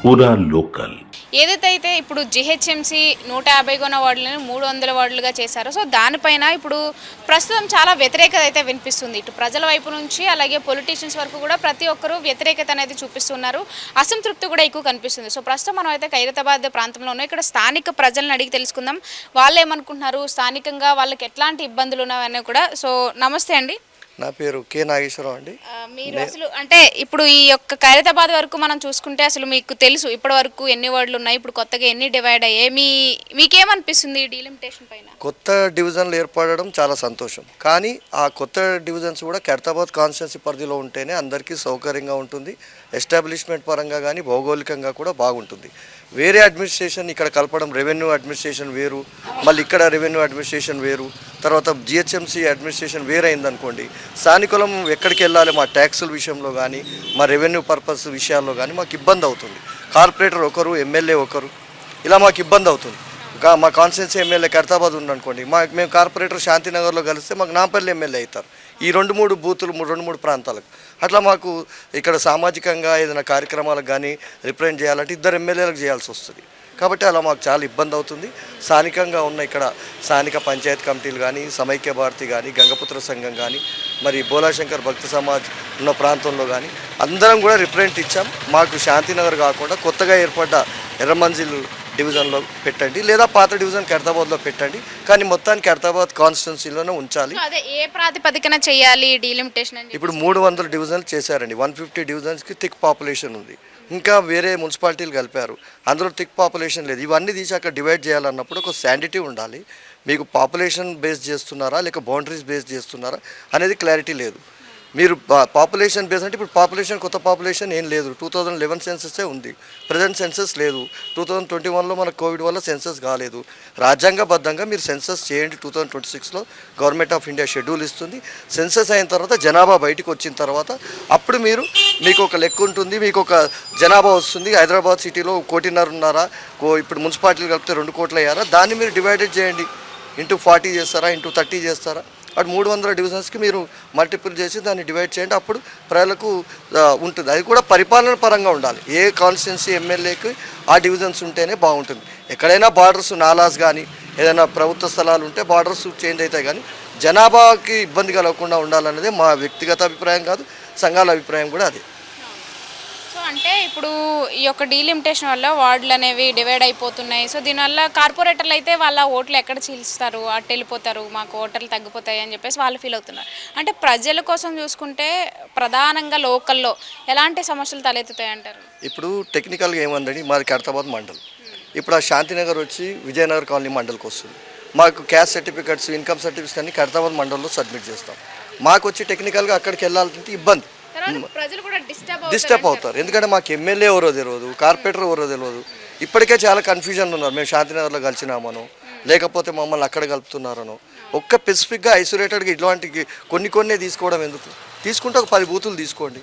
పూరా లోకల్. ఏదైతే అయితే ఇప్పుడు జిహెచ్ఎంసీ 150 కొన్న వార్డులను 300 వార్డులుగా చేశారో, సో దానిపైన ఇప్పుడు ప్రస్తుతం చాలా వ్యతిరేకత అయితే వినిపిస్తుంది. ఇటు ప్రజల వైపు నుంచి అలాగే పొలిటీషియన్స్ వరకు కూడా ప్రతి ఒక్కరూ వ్యతిరేకత అనేది చూపిస్తున్నారు. అసంతృప్తి కూడా ఎక్కువ కనిపిస్తుంది. సో ప్రస్తుతం మనం అయితే ఖైరతాబాద్ ప్రాంతంలో ఉన్నాం. ఇక్కడ స్థానిక ప్రజలను అడిగి తెలుసుకుందాం, వాళ్ళు ఏమనుకుంటున్నారు, స్థానికంగా వాళ్ళకి ఎట్లాంటి ఇబ్బందులు ఉన్నాయని కూడా. సో నమస్తే అండి. నా పేరు కే నాగేశ్వరరావు అండి. మీరు అసలు అంటే ఇప్పుడు ఈ యొక్క ఖైరతాబాద్ వరకు మనం చూసుకుంటే అసలు మీకు తెలుసు ఇప్పటి వరకు ఎన్ని వార్డులు ఉన్నాయి, ఇప్పుడు కొత్తగా ఎన్ని డివైడ్ అయ్యాయి, మీకేమనిపిస్తుంది ఈ డీలిమిటేషన్ పైన? కొత్త డివిజన్లు ఏర్పడడం చాలా సంతోషం. కానీ ఆ కొత్త డివిజన్స్ కూడా ఖైరతాబాద్ కాన్స్టిట్యున్సీ పరిధిలో ఉంటేనే అందరికీ సౌకర్యంగా ఉంటుంది. ఎస్టాబ్లిష్మెంట్ పరంగా కానీ భౌగోళికంగా కూడా బాగుంటుంది. వేరే అడ్మినిస్ట్రేషన్ ఇక్కడ కలపడం, రెవెన్యూ అడ్మినిస్ట్రేషన్ వేరు, మళ్ళీ ఇక్కడ రెవెన్యూ అడ్మినిస్ట్రేషన్ వేరు, తర్వాత జిహెచ్ఎంసీ అడ్మినిస్ట్రేషన్ వేరైందనుకోండి, స్థానికులం ఎక్కడికి వెళ్ళాలి మా ట్యాక్సుల విషయంలో కానీ మా రెవెన్యూ పర్పస్ విషయాల్లో కానీ మాకు ఇబ్బంది అవుతుంది. కార్పొరేటర్ ఒకరు, ఎమ్మెల్యే ఒకరు, ఇలా మాకు ఇబ్బంది అవుతుంది. మా కాన్స్టిట్యున్సీ ఎమ్మెల్యే ఖైరతాబాద్ ఉందనుకోండి, మేము కార్పొరేటర్ శాంతినగర్లో కలిస్తే మాకు నాంపల్లి ఎమ్మెల్యే అవుతారు. ఈ 2-3 బూతులు 2-3 ప్రాంతాలకు అట్లా మాకు ఇక్కడ సామాజికంగా ఏదైనా కార్యక్రమాలకు కానీ రిప్రజెంట్ చేయాలంటే 2 ఎమ్మెల్యేలకు చేయాల్సి వస్తుంది. కాబట్టి అలా మాకు చాలా ఇబ్బంది అవుతుంది. స్థానికంగా ఉన్న ఇక్కడ స్థానిక పంచాయతీ కమిటీలు కానీ, సమైక్య భారతి కానీ, గంగపుత్ర సంఘం కానీ, మరి బోలాశంకర్ భక్త సమాజ్ ఉన్న ప్రాంతంలో కానీ అందరం కూడా రిప్రజెంట్ ఇచ్చాం. మాకు శాంతినగర్ కాకుండా కొత్తగా ఏర్పడ్డ ఎర్రమంజిల్ డివిజన్లో పెట్టండి, లేదా పాత డివిజన్ ఖైరతాబాద్లో పెట్టండి, కానీ మొత్తానికి ఖైరతాబాద్ కాన్స్టిట్యున్సీలోనే ఉంచాలి. అదే ఏ ప్రాతిపదికన చేయాలి డీలిమిటేషన్ అని? ఇప్పుడు 300 డివిజన్లు చేశారండి. 150 డివిజన్స్కి థిక్ పాపులేషన్ ఉంది. ఇంకా వేరే మున్సిపాలిటీలు కలిపారు, అందులో థిక్ పాపులేషన్ లేదు. ఇవన్నీ తీసి అక్కడ డివైడ్ చేయాలన్నప్పుడు ఒక శాండిటీ ఉండాలి. మీకు పాపులేషన్ బేస్ చేస్తున్నారా లేక బౌండరీస్ బేస్ చేస్తున్నారా అనేది క్లారిటీ లేదు. మీరు పాపులేషన్ బేస్ అంటే ఇప్పుడు పాపులేషన్ కొత్త పాపులేషన్ ఏం లేదు. 2011 సెన్సెసే ఉంది, ప్రజెంట్ సెన్సెస్ లేదు. 2021లో మన కోవిడ్ వల్ల సెన్సెస్ కాలేదు. రాజ్యాంగబద్ధంగా మీరు సెన్సెస్ చేయండి. 2026లో గవర్నమెంట్ ఆఫ్ ఇండియా షెడ్యూల్ ఇస్తుంది. సెన్సెస్ అయిన తర్వాత జనాభా బయటకు వచ్చిన తర్వాత అప్పుడు మీకు ఒక లెక్క ఉంటుంది, మీకు ఒక జనాభా వస్తుంది. హైదరాబాద్ సిటీలో 1.5 కోటి ఉన్నారా, ఇప్పుడు మున్సిపాలిటీలు కలిపితే 2 కోట్లు అయ్యారా, దాన్ని మీరు డివైడెడ్ చేయండి. ఇంటూ 40 చేస్తారా, ఇంటూ 30 చేస్తారా, అటు 300 డివిజన్స్కి మీరు మల్టిపుల్ చేసి దాన్ని డివైడ్ చేయండి. అప్పుడు ప్రజలకు ఉంటుంది. అది కూడా పరిపాలన పరంగా ఉండాలి. ఏ కాన్స్టిట్యున్సీ ఎమ్మెల్యేకి ఆ డివిజన్స్ ఉంటేనే బాగుంటుంది. ఎక్కడైనా బార్డర్స్ నాలాస్ కానీ ఏదైనా ప్రభుత్వ స్థలాలు ఉంటే బార్డర్స్ చేంజ్ అవుతాయి, కానీ జనాభాకి ఇబ్బంది కలగకుండా ఉండాలనేది మా వ్యక్తిగత అభిప్రాయం కాదు, సంఘాల అభిప్రాయం కూడా అదే. సో అంటే ఇప్పుడు ఈ యొక్క డీలిమిటేషన్ వల్ల వార్డులు అనేవి డివైడ్ అయిపోతున్నాయి. సో దీనివల్ల కార్పొరేటర్లు అయితే వాళ్ళ ఓట్లు ఎక్కడ చీల్స్తారు, అటు వెళ్ళిపోతారు, మాకు ఓటర్లు తగ్గిపోతాయి అని చెప్పేసి వాళ్ళు ఫీల్ అవుతున్నారు. అంటే ప్రజల కోసం చూసుకుంటే ప్రధానంగా లోకల్లో ఎలాంటి సమస్యలు తలెత్తుతాయి అంటారు? ఇప్పుడు టెక్నికల్గా ఏమందండి, మాది ఖైరతాబాద్ మండల్. ఇప్పుడు ఆ శాంతినగర్ వచ్చి విజయనగర్ కాలనీ మండల్కి వస్తుంది. మాకు క్యాస్ట్ సర్టిఫికెట్స్, ఇన్కమ్ సర్టిఫికెట్స్ అన్ని ఖైరతాబాద్ మండల్లో సబ్మిట్ చేస్తాం. మాకు వచ్చి టెక్నికల్గా అక్కడికి వెళ్ళాలంటే ఇబ్బంది, డిస్టర్బ్ అవుతారు. ఎందుకంటే మాకు ఎమ్మెల్యే ఎవరో తెలియదు, కార్పొరేటర్ ఎవరో తెలియదు. ఇప్పటికే చాలా కన్ఫ్యూజన్ ఉన్నారు. మేము శాంతినగర్లో కలిసినామనో లేకపోతే మమ్మల్ని అక్కడ కలుపుతున్నారనో. ఒక్క స్పెసిఫిక్గా ఐసోలేటెడ్గా ఇట్లాంటి కొన్ని తీసుకోవడం ఎందుకు? తీసుకుంటే ఒక 10 బూతులు తీసుకోండి,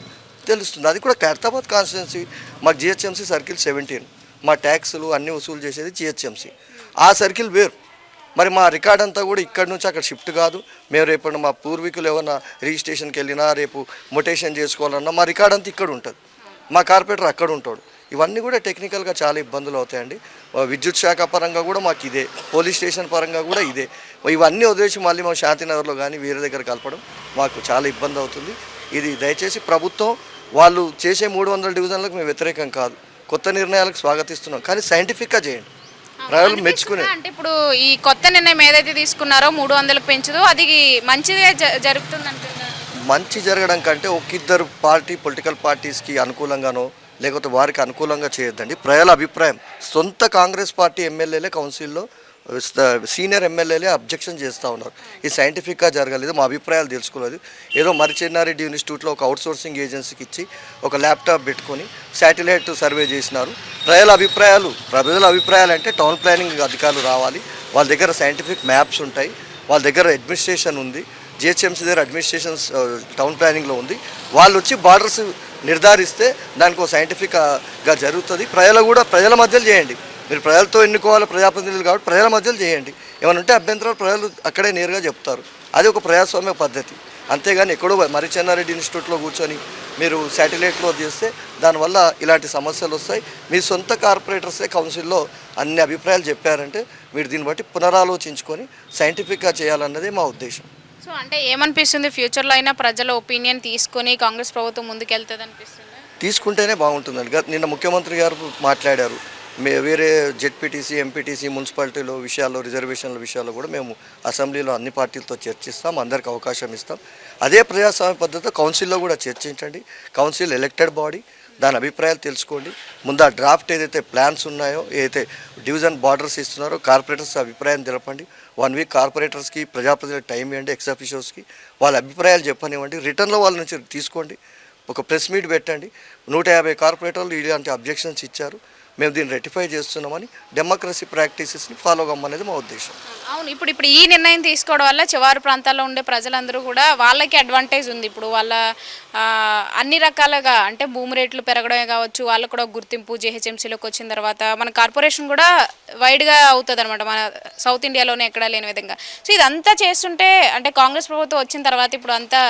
తెలుస్తుంది. అది కూడా ఖైరతాబాద్ కాన్స్టిట్యున్సీ. మాకు జిహెచ్ఎంసీ సర్కిల్ 17, మా ట్యాక్సులు అన్నీ వసూలు చేసేది జిహెచ్ఎంసీ. ఆ సర్కిల్ వేరు. మరి మా రికార్డ్ అంతా కూడా ఇక్కడ నుంచి అక్కడ షిఫ్ట్ కాదు. మేము రేపు మా పూర్వీకులు ఏమన్నా రిజిస్ట్రేషన్కి వెళ్ళినా, రేపు మొటేషన్ చేసుకోవాలన్నా మా రికార్డ్ అంతా ఇక్కడ ఉంటుంది, మా కార్పొరేటర్ అక్కడ ఉంటాడు. ఇవన్నీ కూడా టెక్నికల్గా చాలా ఇబ్బందులు అవుతాయండి. విద్యుత్ శాఖ పరంగా కూడా మాకు ఇదే, పోలీస్ స్టేషన్ పరంగా కూడా ఇదే. ఇవన్నీ వదిలేసి మళ్ళీ మా శాంతినగర్లో కానీ వేరే దగ్గర కలపడం మాకు చాలా ఇబ్బంది అవుతుంది. ఇది దయచేసి ప్రభుత్వం వాళ్ళు చేసే 300 డివిజన్లకు మేము వ్యతిరేకం కాదు, కొత్త నిర్ణయాలకు స్వాగతిస్తున్నాం, కానీ సైంటిఫిక్గా చేయండి, ప్రజలు మెచ్చుకునే. అంటే ఇప్పుడు ఈ కొత్త నిర్ణయం ఏదైతే తీసుకున్నారో 300లకు పెంచుదో అది మంచిదే జరుగుతుంది అంటున్నారు. మంచి జరగడం కంటే ఒక్కిద్దరు పొలిటికల్ పార్టీస్కి అనుకూలంగానో లేకపోతే వారికి అనుకూలంగా చేయొద్దండి. ప్రజల అభిప్రాయం. సొంత కాంగ్రెస్ పార్టీ ఎమ్మెల్యేలే కౌన్సిల్లో సీనియర్ ఎమ్మెల్యేలే అబ్జెక్షన్ చేస్తూ ఉన్నారు. ఇది సైంటిఫిక్గా జరగలేదు, మా అభిప్రాయాలు తెలుసుకోలేదు. ఏదో మరిచెన్నారెడ్డి ఇన్స్టిట్యూట్లో ఒక అవుట్సోర్సింగ్ ఏజెన్సీకి ఇచ్చి ఒక ల్యాప్టాప్ పెట్టుకొని శాటిలైట్ సర్వే చేసినారు. ప్రజల అభిప్రాయాలు అంటే టౌన్ ప్లానింగ్ అధికారులు రావాలి, వాళ్ళ దగ్గర సైంటిఫిక్ మ్యాప్స్ ఉంటాయి, వాళ్ళ దగ్గర అడ్మినిస్ట్రేషన్ ఉంది, జిహెచ్ఎంసీ దగ్గర అడ్మినిస్ట్రేషన్ టౌన్ ప్లానింగ్లో ఉంది. వాళ్ళు వచ్చి బార్డర్స్ నిర్ధారిస్తే దానికి ఒక సైంటిఫిక్గా జరుగుతుంది. ప్రజల మధ్యలో చేయండి. మీరు ప్రజలతో ఎన్నుకోవాలి ప్రజాప్రతినిధులు కాబట్టి ప్రజల మధ్యలో చేయండి. ఏమైనా ఉంటే అభ్యంతరాలు ప్రజలు అక్కడే నేరుగా చెప్తారు. అది ఒక ప్రజాస్వామ్య పద్ధతి. అంతేగాని ఎక్కడో మరి చెన్నారెడ్డి ఇన్స్టిట్యూట్లో కూర్చొని మీరు శాటిలైట్లో చేస్తే దానివల్ల ఇలాంటి సమస్యలు వస్తాయి. మీ సొంత కార్పొరేటర్సే కౌన్సిల్లో అన్ని అభిప్రాయాలు చెప్పారంటే మీరు దీన్ని బట్టి పునరాలోచించుకొని సైంటిఫిక్గా చేయాలన్నదే మా ఉద్దేశం. సో అంటే ఏమనిపిస్తుంది, ఫ్యూచర్లో అయినా ప్రజల ఒపీనియన్ తీసుకొని కాంగ్రెస్ ప్రభుత్వం ముందుకెళ్తుంది అనిపిస్తుంది? తీసుకుంటేనే బాగుంటుందండి. నిన్న ముఖ్యమంత్రి గారు మాట్లాడారు, వేరే జెడ్పీటీసీ, ఎంపీటీసీ, మున్సిపాలిటీలో విషయాల్లో, రిజర్వేషన్ల విషయాల్లో కూడా మేము అసెంబ్లీలో అన్ని పార్టీలతో చర్చిస్తాం, అందరికి అవకాశం ఇస్తాం. అదే ప్రజాస్వామ్య పద్ధతితో కౌన్సిల్లో కూడా చర్చించండి. కౌన్సిల్ ఎలక్టెడ్ బాడీ, దాని అభిప్రాయాలు తెలుసుకోండి. ముందు ఆ డ్రాఫ్ట్ ఏదైతే ప్లాన్స్ ఉన్నాయో, ఏదైతే డివిజన్ బార్డర్స్ ఇస్తున్నారో కార్పొరేటర్స్ అభిప్రాయం తెలపండి. 1 వీక్ కార్పొరేటర్స్కి ప్రజాప్రతినిధులకు టైం ఇవ్వండి, ఎక్స్ అఫీషియోస్కి వాళ్ళ అభిప్రాయాలు చెప్పనివ్వండి. రిటర్న్లో వాళ్ళ నుంచి తీసుకోండి, ఒక ప్రెస్ మీట్ పెట్టండి. 150 కార్పొరేటర్లు ఇలాంటి అబ్జెక్షన్స్ ఇచ్చారు, మేము దీన్ని రెటిఫై చేస్తున్నామని డెమోక్రసీ ప్రాక్టీసెస్ని ఫాలో కమ్మనేది మా ఉద్దేశం. అవును, ఇప్పుడు ఈ నిర్ణయం తీసుకోవడం వల్ల చివరి ప్రాంతాల్లో ఉండే ప్రజలందరూ కూడా వాళ్ళకి అడ్వాంటేజ్ ఉంది. ఇప్పుడు వాళ్ళ అన్ని రకాలుగా అంటే భూమి రేట్లు పెరగడమే కావచ్చు, వాళ్ళకు కూడా గుర్తింపు జేహెచ్ఎంసీలోకి వచ్చిన తర్వాత మన కార్పొరేషన్ కూడా వైడ్గా అవుతుంది అనమాట, మన సౌత్ ఇండియాలోనే ఎక్కడా లేని విధంగా. సో ఇదంతా చేస్తుంటే అంటే కాంగ్రెస్ ప్రభుత్వం వచ్చిన తర్వాత ఇప్పుడు అంతా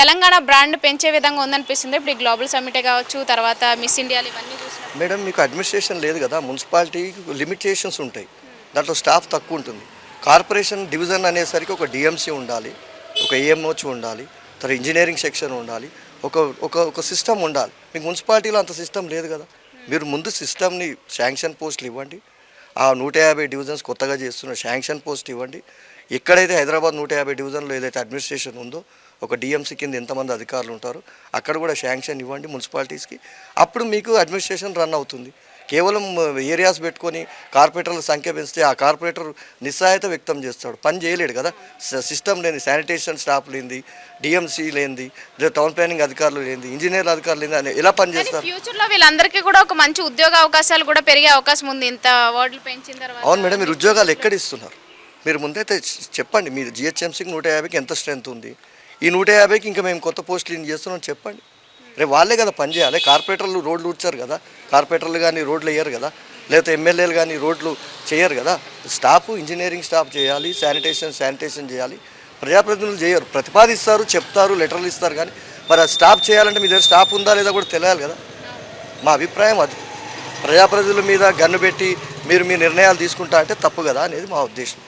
తెలంగాణ బ్రాండ్ పెంచే విధంగా ఉందనిపిస్తుంది. ఇప్పుడు ఈ గ్లోబల్ సమ్మిటే కావచ్చు, తర్వాత మిస్ ఇండియాలు ఇవన్నీ చూసినప్పుడు మేడం మీకు అడ్మినిస్ట్రేషన్ లేదు కదా, మున్సిపాలిటీ లిమిటేషన్స్ ఉంటాయి, దాంట్లో స్టాఫ్ తక్కువ ఉంటుంది. కార్పొరేషన్ డివిజన్ అనేసరికి ఒక డిఎంసీ ఉండాలి, ఒక ఏఎంఓచ్ ఉండాలి, తర్వాత ఇంజనీరింగ్ సెక్షన్ ఉండాలి, ఒక సిస్టమ్ ఉండాలి. మీకు మున్సిపాలిటీలో అంత సిస్టమ్ లేదు కదా. మీరు ముందు సిస్టమ్ని శాంక్షన్ పోస్టులు ఇవ్వండి. ఆ 150 డివిజన్స్ కొత్తగా చేస్తున్న శాంక్షన్ పోస్ట్ ఇవ్వండి. ఎక్కడైతే హైదరాబాద్ 150 డివిజన్లో ఏదైతే అడ్మినిస్ట్రేషన్ ఉందో, ఒక డిఎంసీ కింద ఎంతమంది అధికారులు ఉంటారో అక్కడ కూడా శాంక్షన్ ఇవ్వండి మున్సిపాలిటీస్కి. అప్పుడు మీకు అడ్మినిస్ట్రేషన్ రన్ అవుతుంది. కేవలం ఏరియాస్ పెట్టుకొని కార్పొరేటర్ల సంఖ్య పెంచితే ఆ కార్పొరేటర్ నిస్సహాయత వ్యక్తం చేస్తాడు, పని చేయలేడు కదా. సిస్టమ్ లేని, శానిటేషన్ స్టాఫ్ లేనిది, డిఎంసీ లేనిది, టౌన్ ప్లానింగ్ అధికారులు లేనిది, ఇంజనీర్ల అధికారులు లేనిది అని ఎలా పని చేస్తారు? ఫ్యూచర్లో వీళ్ళందరికీ కూడా ఒక మంచి ఉద్యోగ అవకాశాలు కూడా పెరిగే అవకాశం ఉంది ఇంత వార్డులు పెంచిన తర్వాత. అవును మేడం, మీరు ఉద్యోగాలు ఎక్కడ ఇస్తున్నారు? మీరు ముందైతే చెప్పండి, మీరు జిహెచ్ఎంసీకి 150కి ఎంత స్ట్రెంత్ ఉంది, ఈ 150కి ఇంకా మేము కొత్త పోస్టులు ఇన్ని చేస్తున్నాం చెప్పండి. రేపు వాళ్ళే కదా పని చేయాలి. కార్పొరేటర్లు రోడ్లు ఊడ్చారు కదా, కార్పొరేటర్లు కానీ రోడ్లు వేయరు కదా, లేకపోతే ఎమ్మెల్యేలు కానీ రోడ్లు చేయరు కదా. స్టాఫ్ ఇంజనీరింగ్ స్టాఫ్ చేయాలి, శానిటేషన్ చేయాలి. ప్రజాప్రతినిధులు చేయరు, ప్రతిపాదిస్తారు, చెప్తారు, లెటర్లు ఇస్తారు, కానీ మరి ఆ స్టాఫ్ చేయాలంటే మీ దగ్గర స్టాఫ్ ఉందా లేదా కూడా తెలియాలి కదా. మా అభిప్రాయం అది. ప్రజాప్రతినిధుల మీద గన్ను పెట్టి మీరు మీ నిర్ణయాలు తీసుకుంటా అంటే తప్పు కదా అనేది మా ఉద్దేశం.